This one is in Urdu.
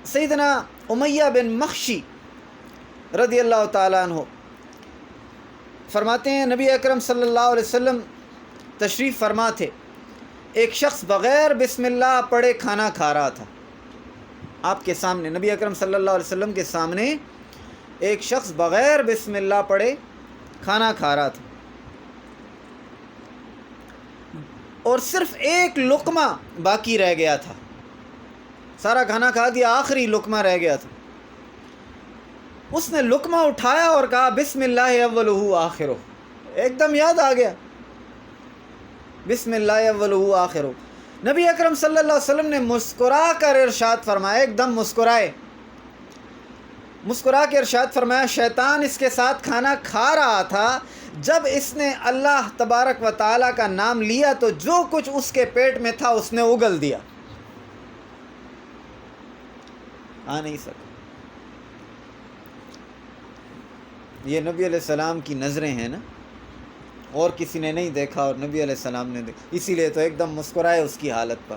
سیدنا امیہ بن مخشی رضی اللہ تعالیٰ عنہ فرماتے ہیں نبی اکرم صلی اللہ علیہ وسلم تشریف فرما تھے، ایک شخص بغیر بسم اللہ پڑھے کھانا کھا رہا تھا آپ کے سامنے، نبی اکرم صلی اللہ علیہ وسلم کے سامنے ایک شخص بغیر بسم اللہ پڑھے کھانا کھا رہا تھا، اور صرف ایک لقمہ باقی رہ گیا تھا، سارا کھانا کھا دیا، آخری لقمہ رہ گیا تھا۔ اس نے لقمہ اٹھایا اور کہا بسم اللہ اولہ آخرہ، ایک دم یاد آ گیا، بسم اللہ اولہ آخرہ۔ نبی اکرم صلی اللہ علیہ وسلم نے مسکرا کر ارشاد فرمایا، ایک دم مسکرائے، مسکرا کے ارشاد فرمایا شیطان اس کے ساتھ کھانا کھا رہا تھا، جب اس نے اللہ تبارک و تعالیٰ کا نام لیا تو جو کچھ اس کے پیٹ میں تھا اس نے اگل دیا، آ نہیں سکا۔ یہ نبی علیہ السلام کی نظریں ہیں نا، اور کسی نے نہیں دیکھا اور نبی علیہ السلام نے دیکھا، اسی لیے تو ایک دم مسکرائے اس کی حالت پر۔